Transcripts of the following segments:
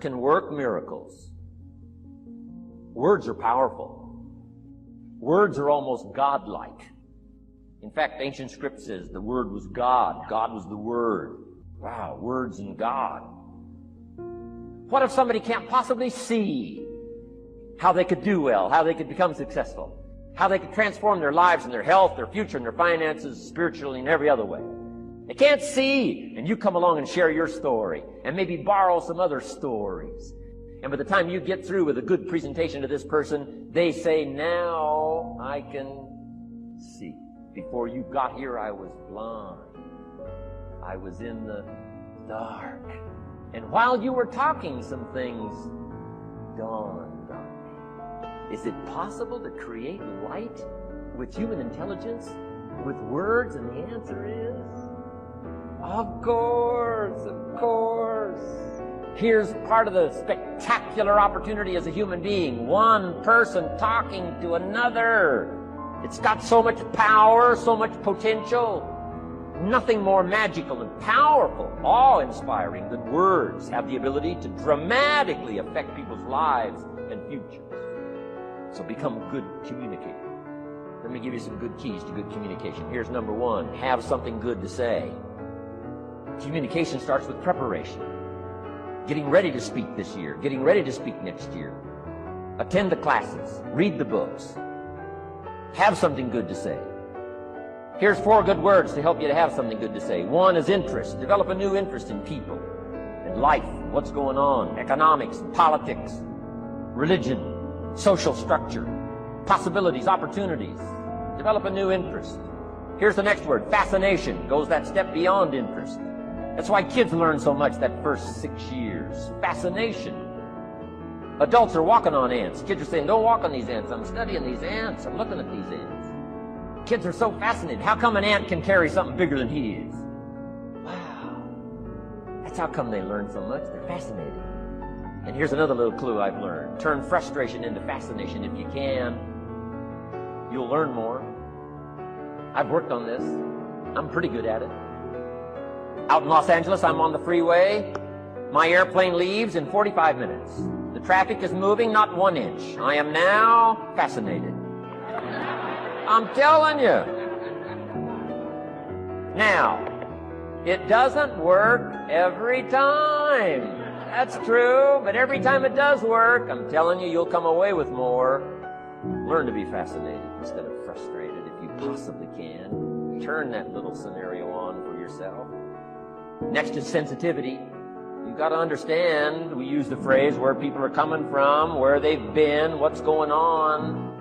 can work miracles. Words are powerful. Words are almost godlike. In fact, ancient script says the Word was God. God was the Word. Wow, words and God. What if somebody can't possibly see how they could do well, how they could become successful, how they could transform their lives and their health, their future, and their finances, spiritually and every other way? They can't see, and you come along and share your story, and maybe borrow some other stories. And by the time you get through with a good presentation to this person, they say, now I can see. Before you got here, I was blind. I was in the dark. And while you were talking, some things dawned on me. Is it possible to create light with human intelligence, with words? And the answer is, of course, of course. Here's part of the spectacular opportunity as a human being. One person talking to another. It's got so much power, so much potential. Nothing more magical and powerful, awe-inspiring than words have the ability to dramatically affect people's lives and futures. So become a good communicator. Let me give you some good keys to good communication. Here's number one. Have something good to say. Communication starts with preparation. Getting ready to speak this year. Getting ready to speak next year. Attend the classes. Read the books. Have something good to say. Here's 4 good words to help you to have something good to say. One is interest. Develop a new interest in people, in life, what's going on, economics, politics, religion, social structure, possibilities, opportunities. Develop a new interest. Here's the next word, fascination. Goes that step beyond interest. That's why kids learn so much that first 6 years. Fascination. Adults are walking on ants. Kids are saying, don't walk on these ants. I'm studying these ants. I'm looking at these ants. Kids are so fascinated. How come an ant can carry something bigger than he is? Wow. That's how come they learn so much. They're fascinated. And here's another little clue I've learned. Turn frustration into fascination if you can. You'll learn more. I've worked on this. I'm pretty good at it. Out in Los Angeles, I'm on the freeway. My airplane leaves in 45 minutes. The traffic is moving not 1 inch. I am now fascinated. I'm telling you. Now, it doesn't work every time. That's true, but every time it does work, I'm telling you, you'll come away with more. Learn to be fascinated instead of frustrated if you possibly can. Turn that little scenario on for yourself. Next is sensitivity. You've got to understand, we use the phrase where people are coming from, where they've been, what's going on.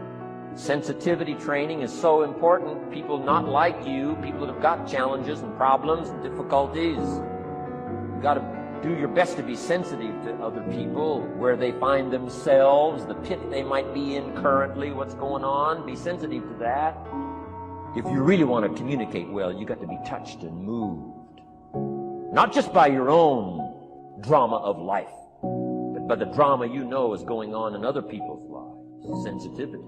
Sensitivity training is so important. People not like you, people that have got challenges and problems and difficulties. You've got to do your best to be sensitive to other people, where they find themselves, the pit they might be in currently, what's going on. Be sensitive to that. If you really want to communicate well, you've got to be touched and moved. Not just by your own drama of life, but by the drama you know is going on in other people's lives. Sensitivity.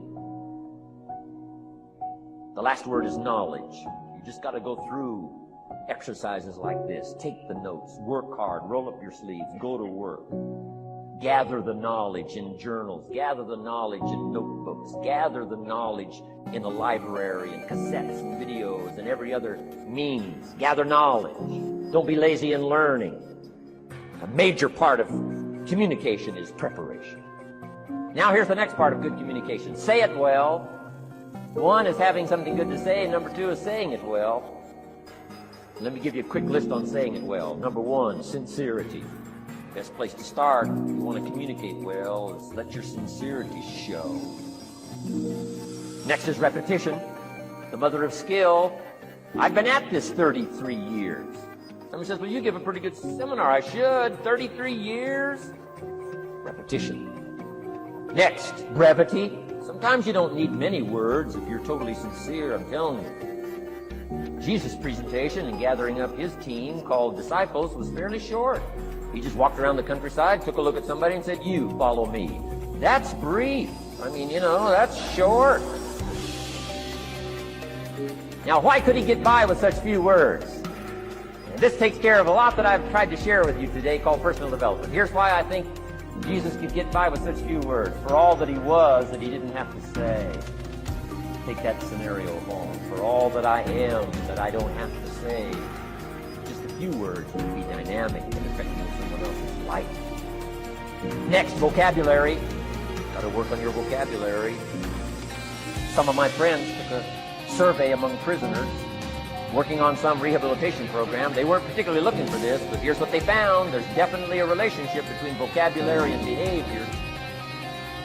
The last word is knowledge. You just got to go through exercises like this. Take the notes, work hard, roll up your sleeves, go to work. Gather the knowledge in journals, gather the knowledge in notebooks, gather the knowledge in the library and cassettes and videos and every other means. Gather knowledge. Don't be lazy in learning. A major part of communication is preparation. Now here's the next part of good communication. Say it well. 1 is having something good to say, and number 2 is saying it well. Let me give you a quick list on saying it well. Number 1, sincerity. Best place to start if you want to communicate well is let your sincerity show. Next is repetition, the mother of skill. I've been at this 33 years. Somebody says, well, you give a pretty good seminar. I should. 33 years? Repetition. Next, brevity. Sometimes you don't need many words if you're totally sincere, I'm telling you. Jesus' presentation in gathering up his team called disciples was fairly short. He just walked around the countryside, took a look at somebody and said, you follow me. That's brief. I mean, that's short. Now, why could he get by with such few words? And this takes care of a lot that I've tried to share with you today called personal development. Here's why I think Jesus could get by with such few words. For all that he was that he didn't have to say. Take that scenario home. For all that I am that I don't have to say. Just a few words can be dynamic and affecting someone else's life. Next, vocabulary. Got to work on your vocabulary. Some of my friends took a survey among prisoners working on some rehabilitation program. They weren't particularly looking for this, but here's what they found. There's definitely a relationship between vocabulary and behavior.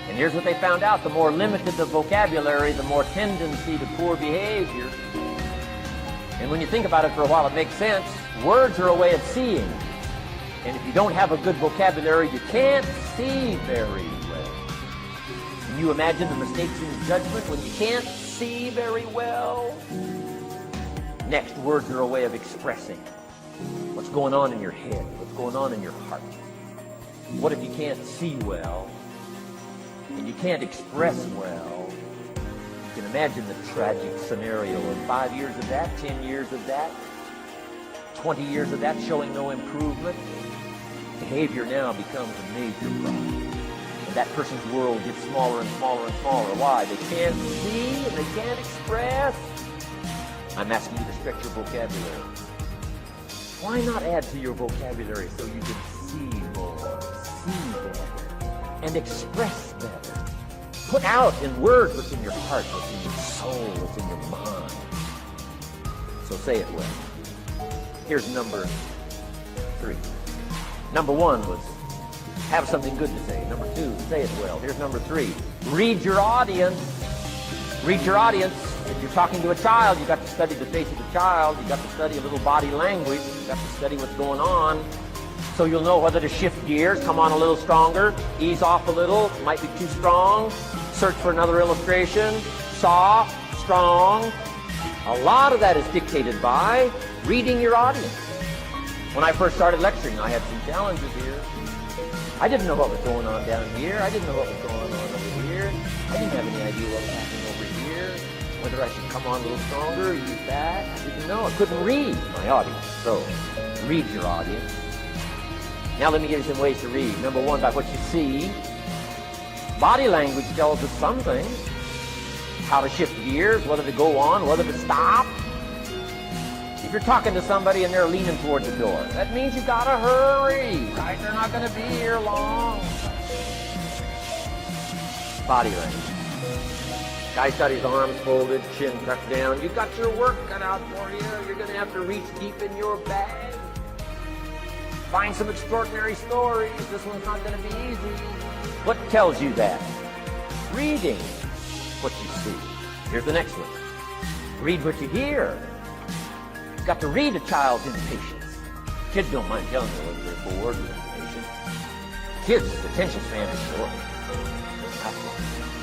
And here's what they found out. The more limited the vocabulary, the more tendency to poor behavior. And when you think about it for a while, it makes sense. Words are a way of seeing. And if you don't have a good vocabulary, you can't see very well. Can you imagine the mistakes in judgment when you can't see very well? Next, words are a way of expressing what's going on in your head, what's going on in your heart. What if you can't see well and you can't express well? You can imagine the tragic scenario of 5 years of that, 10 years of that, 20 years of that showing no improvement. Behavior now becomes a major problem. And that person's world gets smaller and smaller and smaller. Why? They can't see and they can't express. I'm asking you to stretch your vocabulary. Why not add to your vocabulary so you can see more, see better, and express better? Put out in words what's in your heart, what's in your soul, what's in your mind. So say it well. Here's number 3. Number 1 was have something good to say. Number 2, say it well. Here's number 3. Read your audience. Read your audience. If you're talking to a child, you've got to study the face of the child. You've got to study a little body language. You've got to study what's going on. So you'll know whether to shift gears, come on a little stronger, ease off a little, might be too strong, search for another illustration, soft, strong. A lot of that is dictated by reading your audience. When I first started lecturing, I had some challenges here. I didn't know what was going on down here. I didn't know what was going on over here. I didn't have any idea what was happening over here. Whether I should come on a little stronger, use that. I didn't know. I couldn't read my audience. So, read your audience. Now let me give you some ways to read. Number 1, by what you see. Body language tells us some things. How to shift gears, whether to go on, whether to stop. If you're talking to somebody and they're leaning towards the door, that means you gotta hurry, right? They're not gonna be here long. Body language. Guy's got his arms folded, chin tucked down. You got your work cut out for you. You're gonna have to reach deep in your bag. Find some extraordinary stories. This one's not gonna be easy. What tells you that? Reading what you see. Here's the next one. Read what you hear. You've got to read a child's impatience. Kids don't mind telling you whether they're bored or impatient. Kids' attention span is short.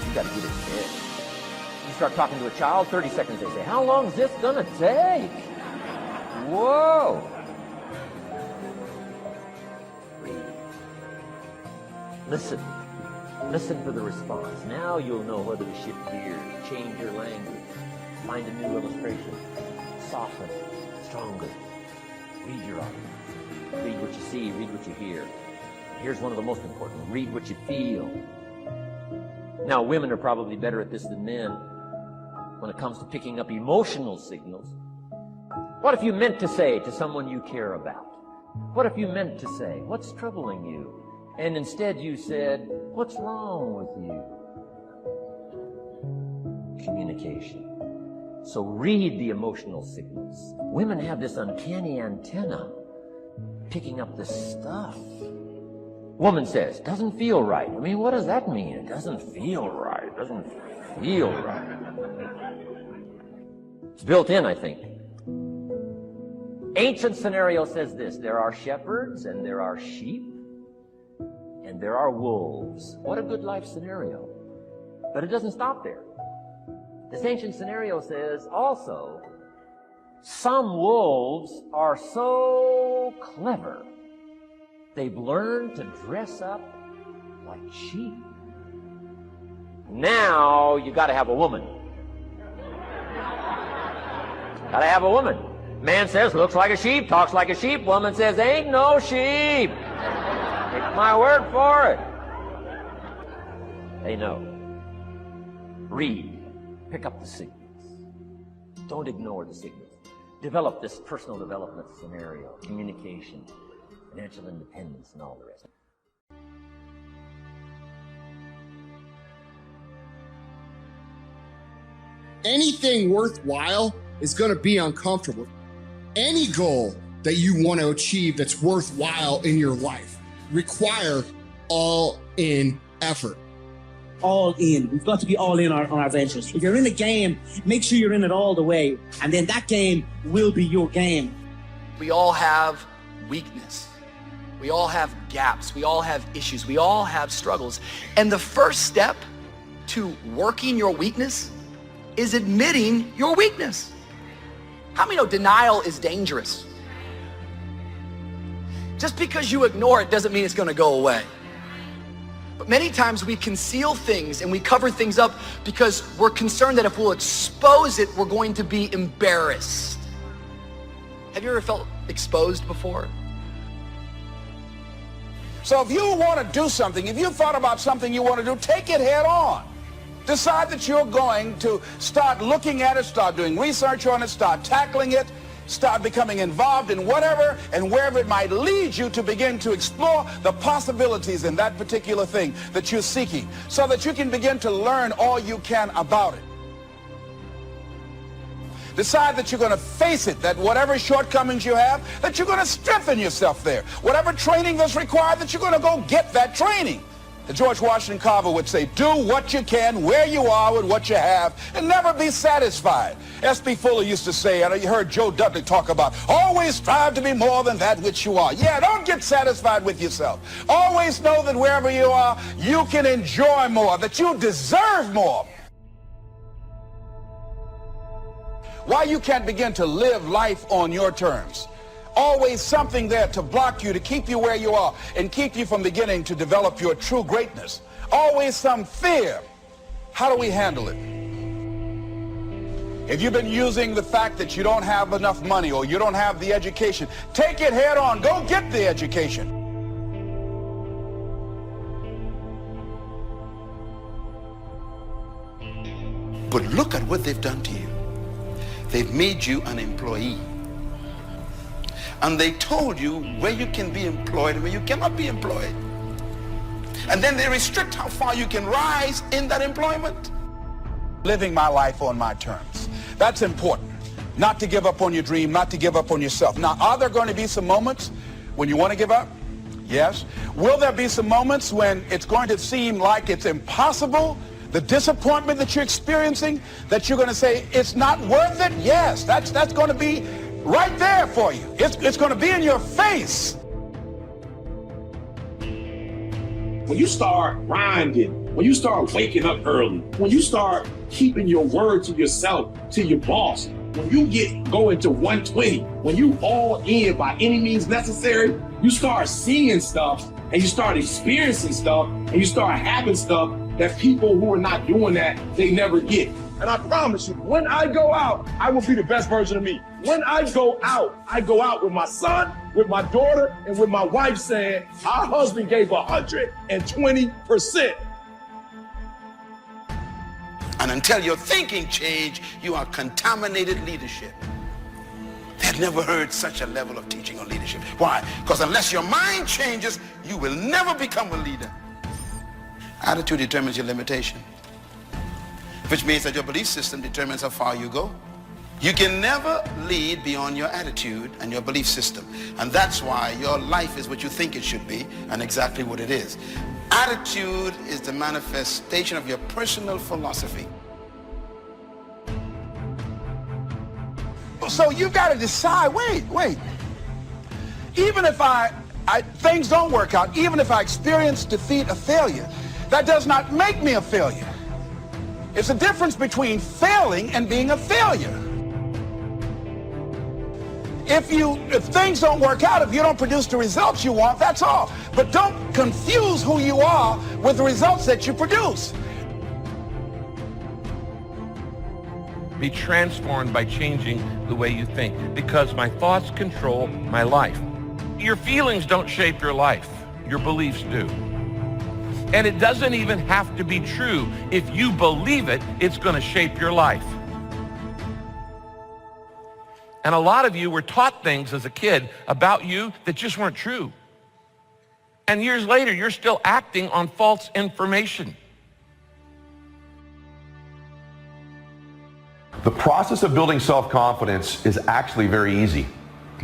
You've got to get it dead. You start talking to a child, 30 seconds, they say, how long is this gonna take? Whoa. Read. Listen. Listen for the response. Now you'll know whether to shift gears, change your language, find a new illustration, soften, stronger. Read your audience. Read what you see, read what you hear. Here's one of the most important. Read what you feel. Now, women are probably better at this than men when it comes to picking up emotional signals. What if you meant to say to someone you care about? What if you meant to say, what's troubling you? And instead you said, what's wrong with you? Communication. So read the emotional signals. Women have this uncanny antenna picking up this stuff. Woman says, doesn't feel right. I mean, what does that mean? It doesn't feel right. It doesn't feel right. It's built in, I think. Ancient scenario says this: there are shepherds and there are sheep and there are wolves. What a good life scenario. But it doesn't stop there. This ancient scenario says also, some wolves are so clever, they've learned to dress up like sheep. Now you gotta have a woman. Gotta have a woman. Man says, looks like a sheep, talks like a sheep. Woman says, ain't no sheep. Take my word for it. They know. Read. Pick up the signals. Don't ignore the signals. Develop this personal development scenario, communication, financial independence, and all the rest. Anything worthwhile is going to be uncomfortable. Any goal that you want to achieve that's worthwhile in your life require all-in effort. All in. We've got to be all in on our ventures. If you're in a game, make sure you're in it all the way, and then that game will be your game. We all have weakness. We all have gaps. We all have issues. We all have struggles. And the first step to working your weakness is admitting your weakness. How many know denial is dangerous? Just because you ignore it doesn't mean it's going to go away. But many times we conceal things and we cover things up because we're concerned that if we'll expose it, we're going to be embarrassed. Have you ever felt exposed before? So if you want to do something, if you thought about something you want to do, take it head on. Decide that you're going to start looking at it, start doing research on it, start tackling it, start becoming involved in whatever and wherever it might lead you to begin to explore the possibilities in that particular thing that you're seeking so that you can begin to learn all you can about it. Decide that you're going to face it, that whatever shortcomings you have, that you're going to strengthen yourself there. Whatever training that's required, that you're going to go get that training. George Washington Carver would say, do what you can, where you are with what you have, and never be satisfied. S.B. Fuller used to say, and you heard Joe Dudley talk about, always strive to be more than that which you are. Yeah, don't get satisfied with yourself. Always know that wherever you are, you can enjoy more, that you deserve more. Why you can't begin to live life on your terms? Always something there to block you, to keep you where you are, and keep you from beginning to develop your true greatness. Always some fear. How do we handle it? If you've been using the fact that you don't have enough money or you don't have the education, take it head on. Go get the education. But look at what they've done to you. They've made you an employee. And they told you where you can be employed and where you cannot be employed. And then they restrict how far you can rise in that employment. Living my life on my terms. That's important. Not to give up on your dream, not to give up on yourself. Now, are there going to be some moments when you want to give up? Yes. Will there be some moments when it's going to seem like it's impossible? The disappointment that you're experiencing, that you're going to say, it's not worth it? Yes, that's going to be right there for you. It's going to be in your face. When you start grinding, when you start waking up early, when you start keeping your word to yourself, to your boss, when you go into 120, when you all in by any means necessary, you start seeing stuff and you start experiencing stuff and you start having stuff that people who are not doing that, they never get. And I promise you, when I go out, I will be the best version of me. When I go out with my son, with my daughter, and with my wife saying, our husband gave 120%. And until your thinking change, you are contaminated leadership. They've never heard such a level of teaching on leadership. Why? Because unless your mind changes, you will never become a leader. Attitude determines your limitation, which means that your belief system determines how far you go. You can never lead beyond your attitude and your belief system. And that's why your life is what you think it should be and exactly what it is. Attitude is the manifestation of your personal philosophy. So you've got to decide, wait. Even if things don't work out, even if I experience defeat or failure, that does not make me a failure. It's a difference between failing and being a failure. If things don't work out, if you don't produce the results you want, that's all. But don't confuse who you are with the results that you produce. Be transformed by changing the way you think, because my thoughts control my life. Your feelings don't shape your life. Your beliefs do. And it doesn't even have to be true. If you believe it, it's going to shape your life. And a lot of you were taught things as a kid about you that just weren't true. And years later, you're still acting on false information. The process of building self-confidence is actually very easy,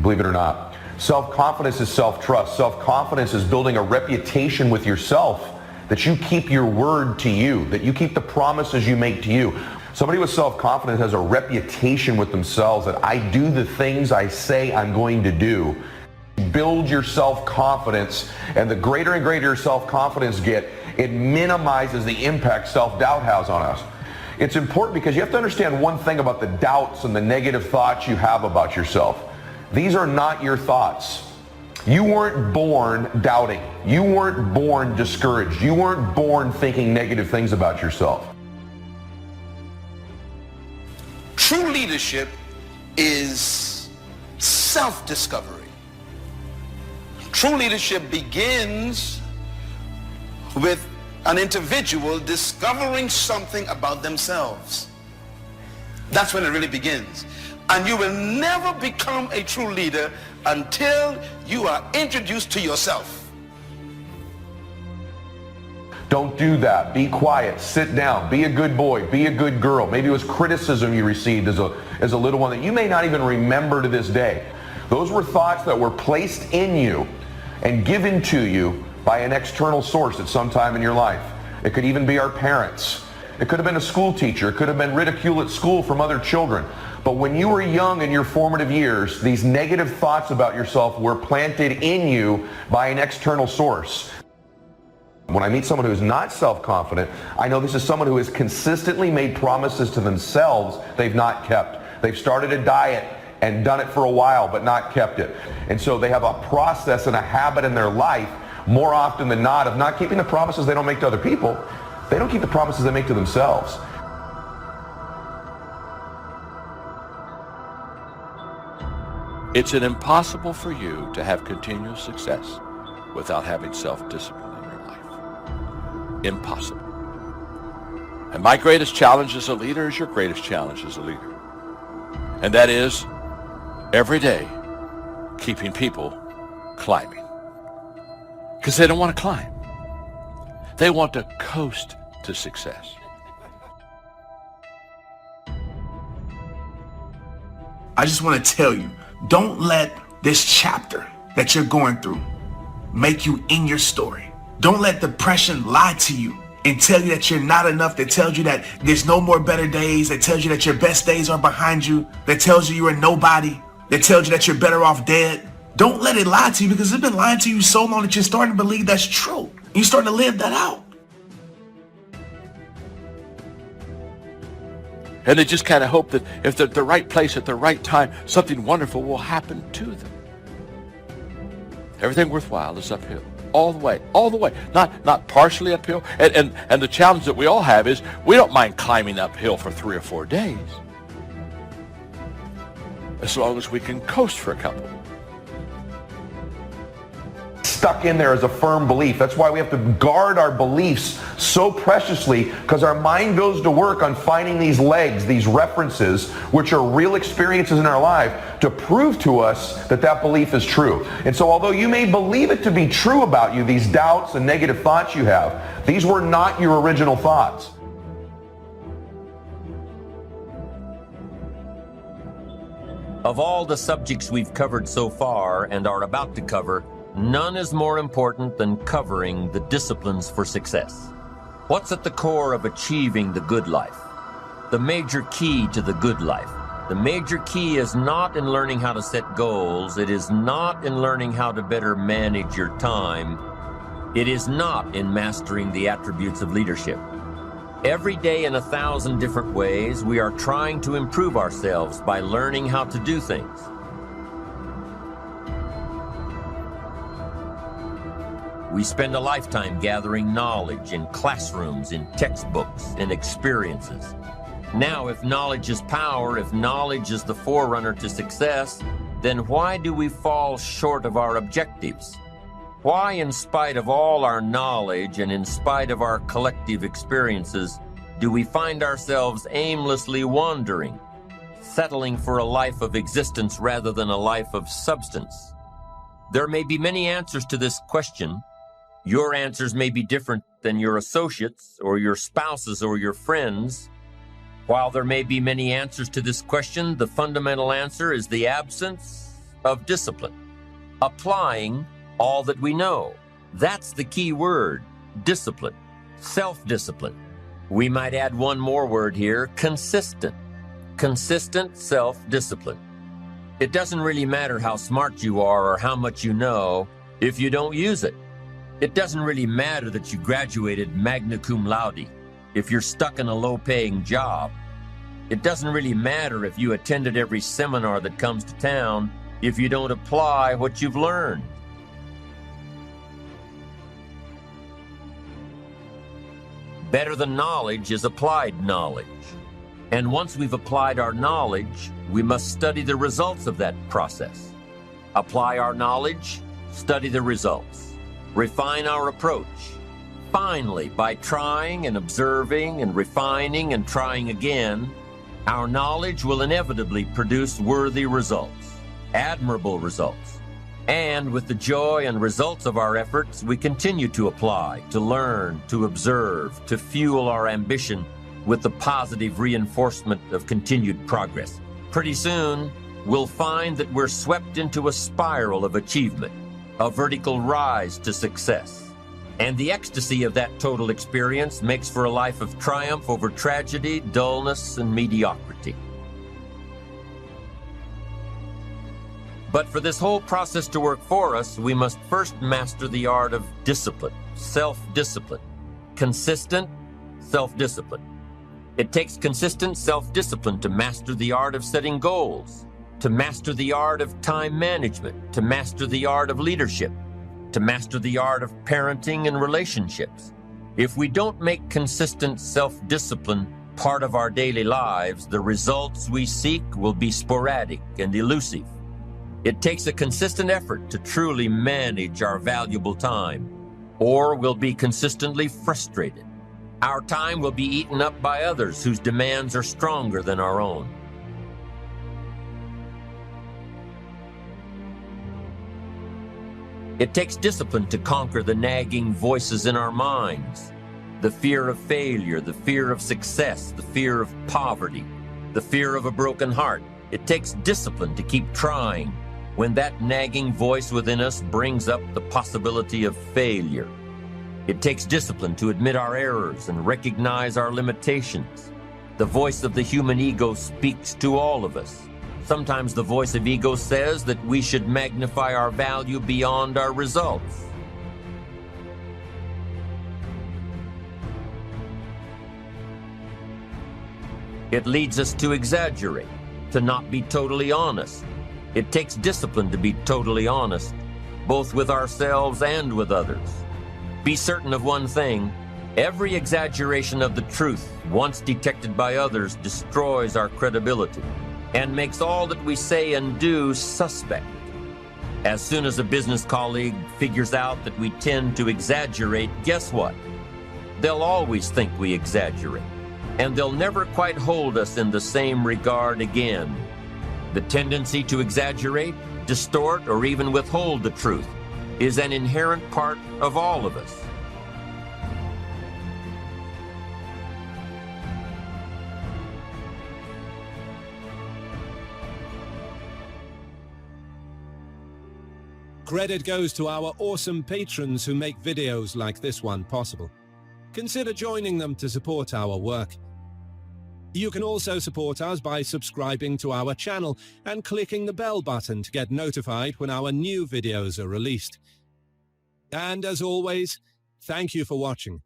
believe it or not. Self-confidence is self-trust. Self-confidence is building a reputation with yourself that you keep your word to you, that you keep the promises you make to you. Somebody with self-confidence has a reputation with themselves that I do the things I say I'm going to do. Build your self-confidence, and the greater and greater your self-confidence get, it minimizes the impact self-doubt has on us. It's important because you have to understand one thing about the doubts and the negative thoughts you have about yourself. These are not your thoughts. You weren't born doubting. You weren't born discouraged. You weren't born thinking negative things about yourself. True leadership is self-discovery. True leadership begins with an individual discovering something about themselves. That's when it really begins. And you will never become a true leader until you are introduced to yourself. Don't do that. Be quiet. Sit down. Be a good boy. Be a good girl. Maybe it was criticism you received as a little one that you may not even remember to this day. Those were thoughts that were placed in you and given to you by an external source at some time in your life. It could even be our parents. It could have been a school teacher. It could have been ridicule at school from other children. But when you were young in your formative years, these negative thoughts about yourself were planted in you by an external source. When I meet someone who is not self-confident, I know this is someone who has consistently made promises to themselves they've not kept. They've started a diet and done it for a while but not kept it. And so they have a process and a habit in their life more often than not of not keeping the promises they don't make to other people. They don't keep the promises they make to themselves. It's impossible for you to have continuous success without having self-discipline in your life. Impossible. And my greatest challenge as a leader is your greatest challenge as a leader. And that is, every day, keeping people climbing. Because they don't want to climb. They want to coast to success. I just want to tell you, don't let this chapter that you're going through make you in your story. Don't let depression lie to you and tell you that you're not enough, that tells you that there's no more better days, that tells you that your best days are behind you, that tells you you're nobody, that tells you that you're better off dead. Don't let it lie to you, because it's been lying to you so long that you're starting to believe that's true. You're starting to live that out. And they just kind of hope that if they're at the right place at the right time, something wonderful will happen to them. Everything worthwhile is uphill. All the way, not partially uphill. And the challenge that we all have is we don't mind climbing uphill for 3 or 4 days, as long as we can coast for a couple. Stuck in there as a firm belief. That's why we have to guard our beliefs so preciously, because our mind goes to work on finding these legs, these references, which are real experiences in our life, to prove to us that that belief is true. And so although you may believe it to be true about you, these doubts and negative thoughts you have, these were not your original thoughts. Of all the subjects we've covered so far and are about to cover, none is more important than covering the disciplines for success. What's at the core of achieving the good life? The major key to the good life. The major key is not in learning how to set goals. It is not in learning how to better manage your time. It is not in mastering the attributes of leadership. Every day in 1,000 different ways, we are trying to improve ourselves by learning how to do things. We spend a lifetime gathering knowledge in classrooms, in textbooks, in experiences. Now, if knowledge is power, if knowledge is the forerunner to success, then why do we fall short of our objectives? Why, in spite of all our knowledge and in spite of our collective experiences, do we find ourselves aimlessly wandering, settling for a life of existence rather than a life of substance? There may be many answers to this question. Your answers may be different than your associates or your spouses or your friends. While there may be many answers to this question, the fundamental answer is the absence of discipline. Applying all that we know. That's the key word, discipline, self-discipline. We might add one more word here, consistent. Consistent self-discipline. It doesn't really matter how smart you are or how much you know if you don't use it. It doesn't really matter that you graduated magna cum laude if you're stuck in a low-paying job. It doesn't really matter if you attended every seminar that comes to town if you don't apply what you've learned. Better than knowledge is applied knowledge. And once we've applied our knowledge, we must study the results of that process. Apply our knowledge, study the results. Refine our approach. Finally, by trying and observing and refining and trying again, our knowledge will inevitably produce worthy results, admirable results. And with the joy and results of our efforts, we continue to apply, to learn, to observe, to fuel our ambition with the positive reinforcement of continued progress. Pretty soon, we'll find that we're swept into a spiral of achievement, a vertical rise to success. And the ecstasy of that total experience makes for a life of triumph over tragedy, dullness, and mediocrity. But for this whole process to work for us, we must first master the art of discipline, self-discipline, consistent self-discipline. It takes consistent self-discipline to master the art of setting goals, to master the art of time management, to master the art of leadership, to master the art of parenting and relationships. If we don't make consistent self-discipline part of our daily lives, the results we seek will be sporadic and elusive. It takes a consistent effort to truly manage our valuable time, or we'll be consistently frustrated. Our time will be eaten up by others whose demands are stronger than our own. It takes discipline to conquer the nagging voices in our minds, the fear of failure, the fear of success, the fear of poverty, the fear of a broken heart. It takes discipline to keep trying when that nagging voice within us brings up the possibility of failure. It takes discipline to admit our errors and recognize our limitations. The voice of the human ego speaks to all of us. Sometimes the voice of ego says that we should magnify our value beyond our results. It leads us to exaggerate, to not be totally honest. It takes discipline to be totally honest, both with ourselves and with others. Be certain of one thing: every exaggeration of the truth, once detected by others, destroys our credibility and makes all that we say and do suspect. As soon as a business colleague figures out that we tend to exaggerate, guess what? They'll always think we exaggerate, and they'll never quite hold us in the same regard again. The tendency to exaggerate, distort, or even withhold the truth is an inherent part of all of us. Credit goes to our awesome patrons who make videos like this one possible. Consider joining them to support our work. You can also support us by subscribing to our channel and clicking the bell button to get notified when our new videos are released. And as always, thank you for watching.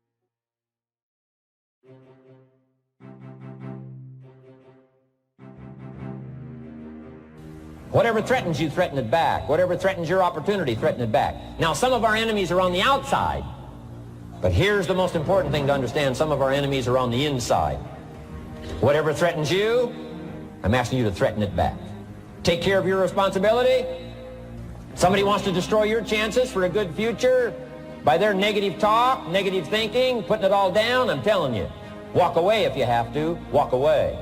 Whatever threatens you, threaten it back. Whatever threatens your opportunity, threaten it back. Now, some of our enemies are on the outside, but here's the most important thing to understand: some of our enemies are on the inside. Whatever threatens you, I'm asking you to threaten it back. Take care of your responsibility, Somebody wants to destroy your chances for a good future by their negative talk, negative thinking, putting it all down. I'm telling you, walk away if you have to. Walk away.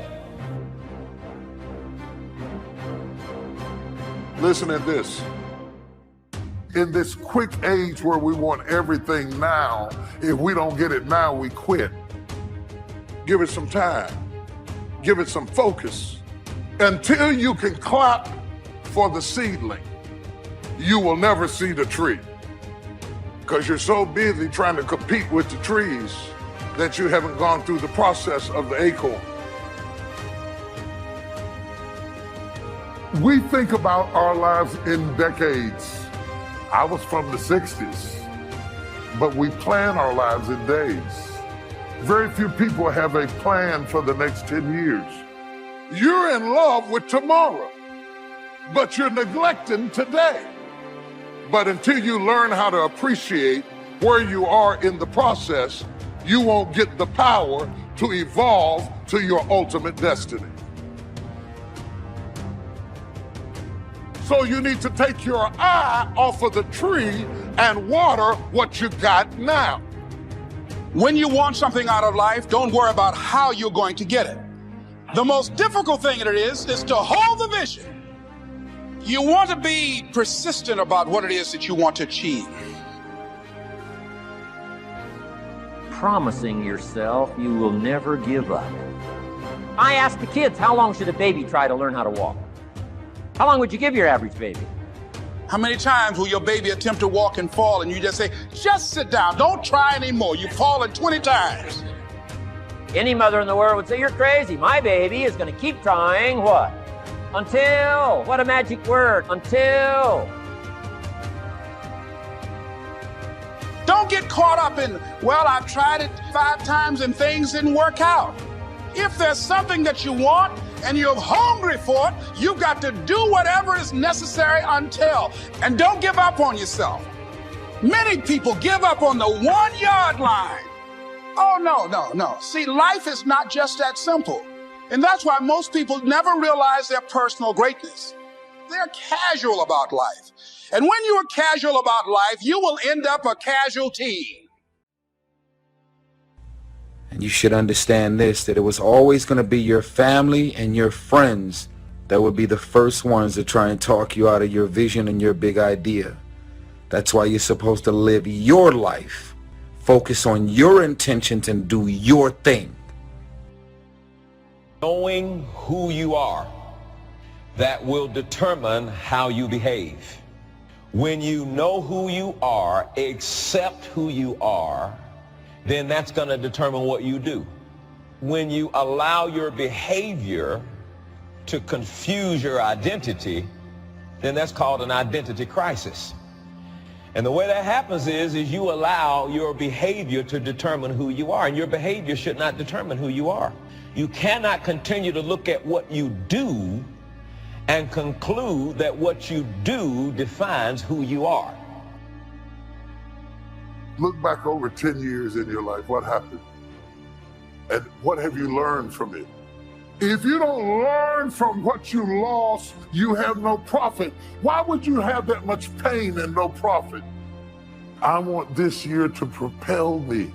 Listen at this. In this quick age where we want everything now, if we don't get it now, we quit. Give it some time. Give it some focus. Until you can clap for the seedling, you will never see the tree. Because you're so busy trying to compete with the trees that you haven't gone through the process of the acorn. We think about our lives in decades. I was from the 60s, but we plan our lives in days. Very few people have a plan for the next 10 years. You're in love with tomorrow, but you're neglecting today. But until you learn how to appreciate where you are in the process, you won't get the power to evolve to your ultimate destiny. So you need to take your eye off of the tree and water what you got now. When you want something out of life, don't worry about how you're going to get it. The most difficult thing it is to hold the vision. You want to be persistent about what it is that you want to achieve. Promising yourself you will never give up. I ask the kids, how long should a baby try to learn how to walk? How long would you give your average baby? How many times will your baby attempt to walk and fall and you just say, just sit down, don't try anymore. You've fallen 20 times. Any mother in the world would say, you're crazy. My baby is going to keep trying what? Until. What a magic word. Until. Don't get caught up in, well, I've tried it 5 times and things didn't work out. If there's something that you want and you're hungry for it, you've got to do whatever is necessary until. And don't give up on yourself. Many people give up on the 1-yard line. Oh, no. See, life is not just that simple. And that's why most people never realize their personal greatness. They're casual about life. And when you are casual about life, you will end up a casualty. And you should understand this, that it was always going to be your family and your friends that would be the first ones to try and talk you out of your vision and your big idea. That's why you're supposed to live your life, focus on your intentions, and do your thing. Knowing who you are, that will determine how you behave. When you know who you are, accept who you are, then that's going to determine what you do. When you allow your behavior to confuse your identity, then that's called an identity crisis. And the way that happens is you allow your behavior to determine who you are, and your behavior should not determine who you are. You cannot continue to look at what you do and conclude that what you do defines who you are. Look back over 10 years in your life. What happened? And what have you learned from it? If you don't learn from what you lost, you have no profit. Why would you have that much pain and no profit? I want this year to propel me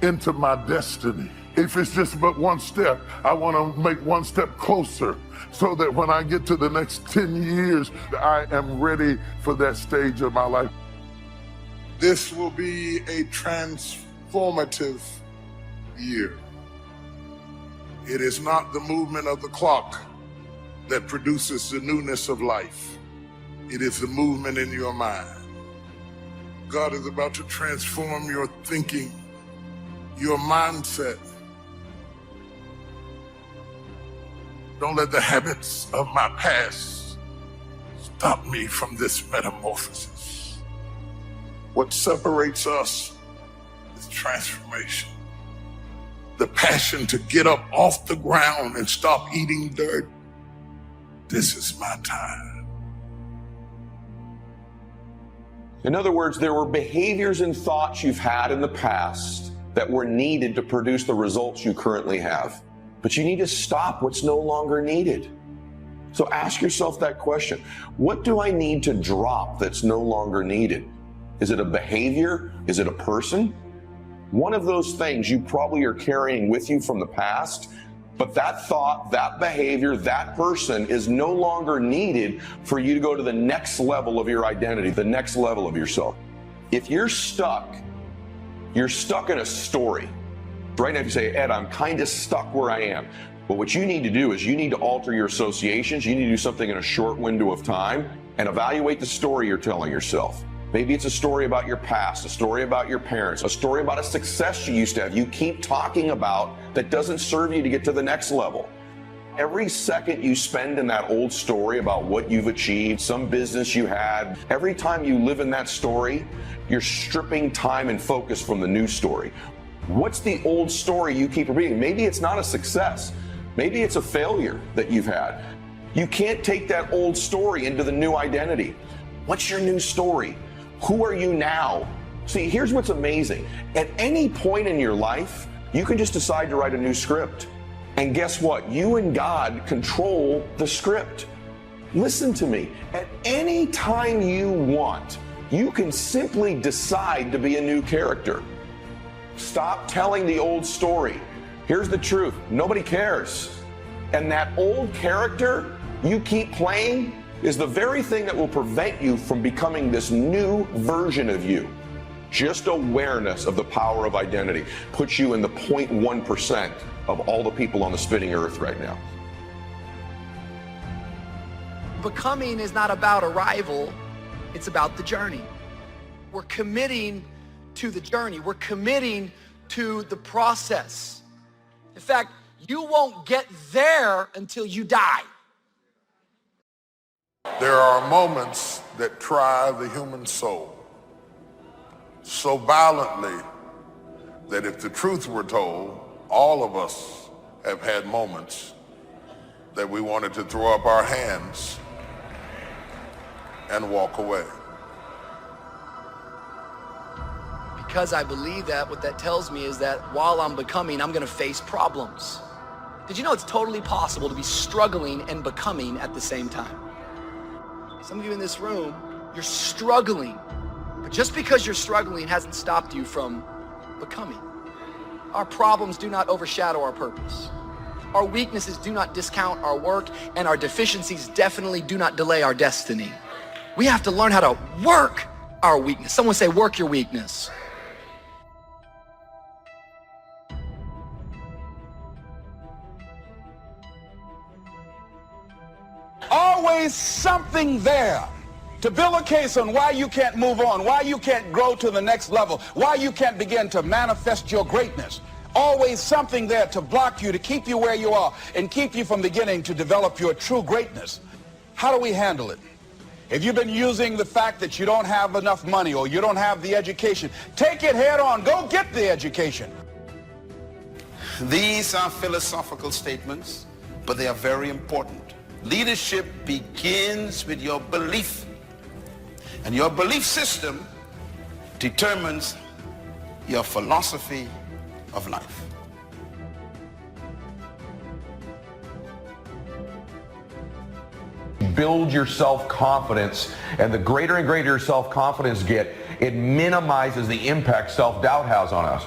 into my destiny. If it's just but one step, I want to make one step closer so that when I get to the next 10 years, I am ready for that stage of my life. This will be a transformative year. It is not the movement of the clock that produces the newness of life. It is the movement in your mind. God is about to transform your thinking, your mindset. Don't let the habits of my past stop me from this metamorphosis. What separates us is transformation. The passion to get up off the ground and stop eating dirt. This is my time. In other words, there were behaviors and thoughts you've had in the past that were needed to produce the results you currently have. But you need to stop what's no longer needed. So ask yourself that question. What do I need to drop that's no longer needed? Is it a behavior? Is it a person? One of those things you probably are carrying with you from the past, but that thought, that behavior, that person is no longer needed for you to go to the next level of your identity, the next level of yourself. If you're stuck in a story. Right now, if you say, Ed, I'm kind of stuck where I am. But what you need to do is you need to alter your associations. You need to do something in a short window of time and evaluate the story you're telling yourself. Maybe it's a story about your past, a story about your parents, a story about a success you used to have. You keep talking about that doesn't serve you to get to the next level. Every second you spend in that old story about what you've achieved, some business you had, every time you live in that story, you're stripping time and focus from the new story. What's the old story you keep repeating? Maybe it's not a success. Maybe it's a failure that you've had. You can't take that old story into the new identity. What's your new story? Who are you now? See, here's what's amazing. At any point in your life, you can just decide to write a new script. And guess what? You and God control the script. Listen to me. At any time you want, you can simply decide to be a new character. Stop telling the old story. Here's the truth. Nobody cares. And that old character you keep playing is the very thing that will prevent you from becoming this new version of you. Just awareness of the power of identity puts you in the 0.1% of all the people on the spinning earth right now. Becoming is not about arrival, it's about the journey. We're committing to the journey. We're committing to the process. In fact, you won't get there until you die. There are moments that try the human soul so violently that if the truth were told, all of us have had moments that we wanted to throw up our hands and walk away. Because I believe that, what that tells me is that while I'm becoming, I'm gonna face problems. Did you know it's totally possible to be struggling and becoming at the same time? Some of you in this room, you're struggling. But just because you're struggling hasn't stopped you from becoming. Our problems do not overshadow our purpose. Our weaknesses do not discount our work, and our deficiencies definitely do not delay our destiny. We have to learn how to work our weakness. Someone say, work your weakness. Always something there to build a case on why you can't move on, why you can't grow to the next level, why you can't begin to manifest your greatness. Always something there to block you, to keep you where you are, and keep you from beginning to develop your true greatness. How do we handle it? If you've been using the fact that you don't have enough money or you don't have the education, take it head on. Go get the education. These are philosophical statements, but they are very important. Leadership begins with your belief, and your belief system determines your philosophy of life. Build your self-confidence, and the greater and greater your self-confidence get, it minimizes the impact self-doubt has on us.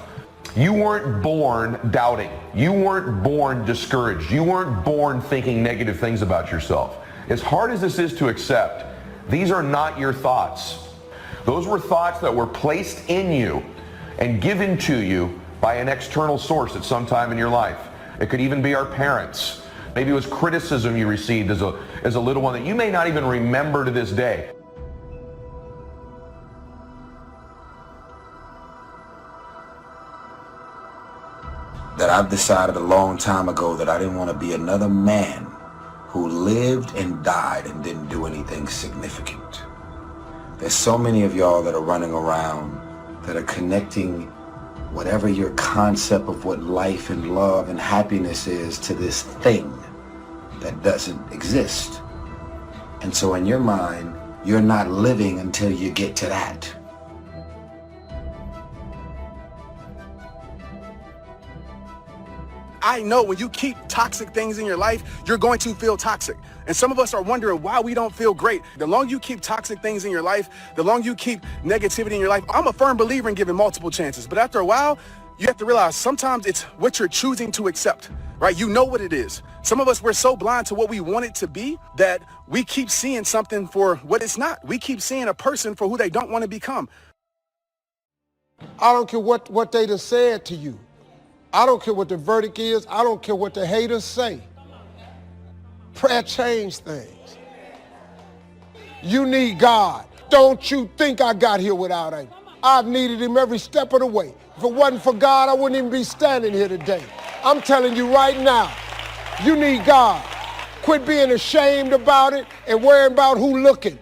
You weren't born doubting. You weren't born discouraged. You weren't born thinking negative things about yourself. As hard as this is to accept, these are not your thoughts. Those were thoughts that were placed in you and given to you by an external source at some time in your life. It could even be our parents. Maybe it was criticism you received as a little one that you may not even remember to this day. That I've decided a long time ago that I didn't want to be another man who lived and died and didn't do anything significant. There's so many of y'all that are running around that are connecting whatever your concept of what life and love and happiness is to this thing that doesn't exist. And so in your mind, you're not living until you get to that. I know when you keep toxic things in your life, you're going to feel toxic. And some of us are wondering why we don't feel great. The longer you keep toxic things in your life, the longer you keep negativity in your life. I'm a firm believer in giving multiple chances. But after a while, you have to realize sometimes it's what you're choosing to accept, right? You know what it is. Some of us, we're so blind to what we want it to be that we keep seeing something for what it's not. We keep seeing a person for who they don't want to become. I don't care what they done said to you. I don't care what the verdict is. I don't care what the haters say. Prayer changed things. You need God. Don't you think I got here without him. I've needed him every step of the way. If it wasn't for God, I wouldn't even be standing here today. I'm telling you right now, you need God. Quit being ashamed about it and worrying about who looking.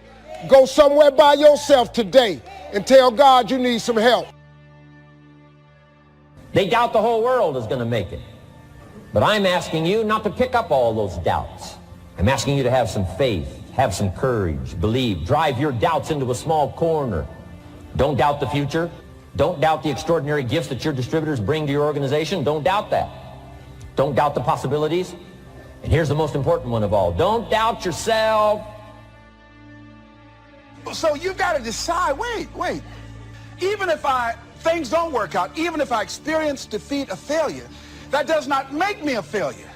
Go somewhere by yourself today and tell God you need some help. They doubt the whole world is going to make it. But I'm asking you not to pick up all those doubts. I'm asking you to have some faith, have some courage, believe, drive your doubts into a small corner. Don't doubt the future. Don't doubt the extraordinary gifts that your distributors bring to your organization. Don't doubt that. Don't doubt the possibilities. And here's the most important one of all. Don't doubt yourself. So you've got to decide, wait. Even if things don't work out, even if I experience defeat or failure, that does not make me a failure.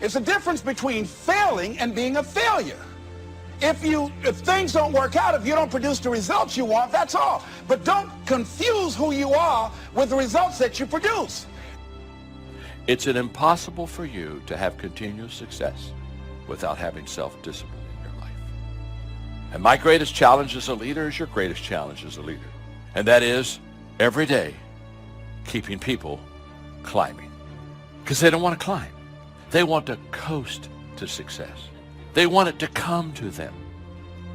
It's a difference between failing and being a failure. If things don't work out, if you don't produce the results you want, that's all. But don't confuse who you are with the results that you produce. It's impossible for you to have continuous success without having self-discipline in your life. And my greatest challenge as a leader is your greatest challenge as a leader. And that is every day keeping people climbing. Because they don't want to climb. They want to coast to success. They want it to come to them.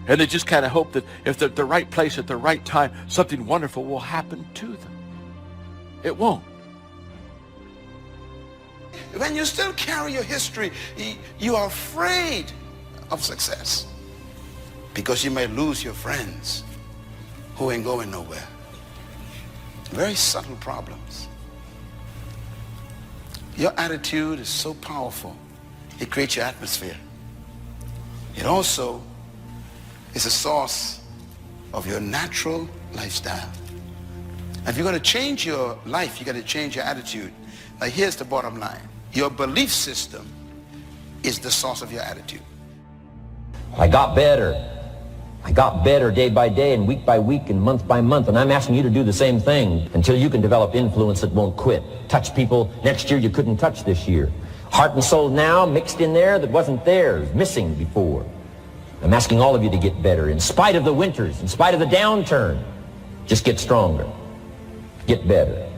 And they just kind of hope that if they're at the right place at the right time, something wonderful will happen to them. It won't. When you still carry your history, you are afraid of success because you may lose your friends who ain't going nowhere. Very subtle problems. Your attitude is so powerful. It creates your atmosphere. It also is a source of your natural lifestyle. And if you're going to change your life, you got to change your attitude. Now here's the bottom line. Your belief system is the source of your attitude. I got better. I got better day by day and week by week and month by month, and I'm asking you to do the same thing until you can develop influence that won't quit. Touch people next year you couldn't touch this year. Heart and soul now mixed in there that wasn't there, missing before. I'm asking all of you to get better in spite of the winters, in spite of the downturn. Just get stronger. Get better.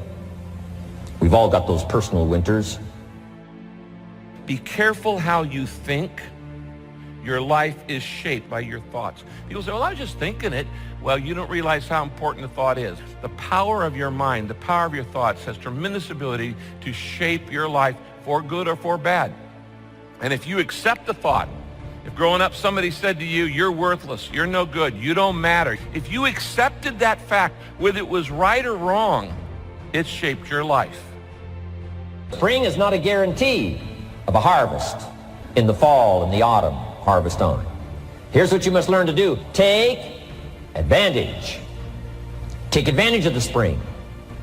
We've all got those personal winters. Be careful how you think. Your life is shaped by your thoughts. People say, well, I was just thinking it. Well, you don't realize how important the thought is. The power of your mind, the power of your thoughts has tremendous ability to shape your life for good or for bad. And if you accept the thought, if growing up somebody said to you, you're worthless, you're no good, you don't matter. If you accepted that fact, whether it was right or wrong, it shaped your life. Spring is not a guarantee of a harvest in the fall and the autumn. Harvest on. Here's what you must learn to do. Take advantage. Take advantage of the spring.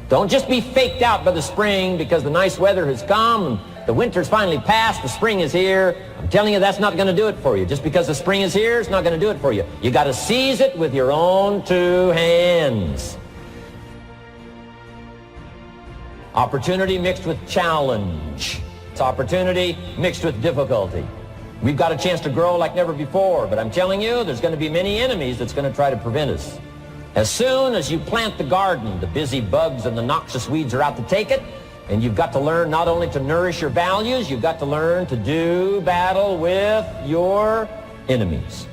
Don't just be faked out by the spring because the nice weather has come and the winter's finally passed, the spring is here. I'm telling you that's not going to do it for you. Just because the spring is here, it's not going to do it for you. You got to seize it with your own two hands. Opportunity mixed with challenge. It's opportunity mixed with difficulty. We've got a chance to grow like never before, but I'm telling you, there's going to be many enemies that's going to try to prevent us. As soon as you plant the garden, the busy bugs and the noxious weeds are out to take it, and you've got to learn not only to nourish your values, you've got to learn to do battle with your enemies.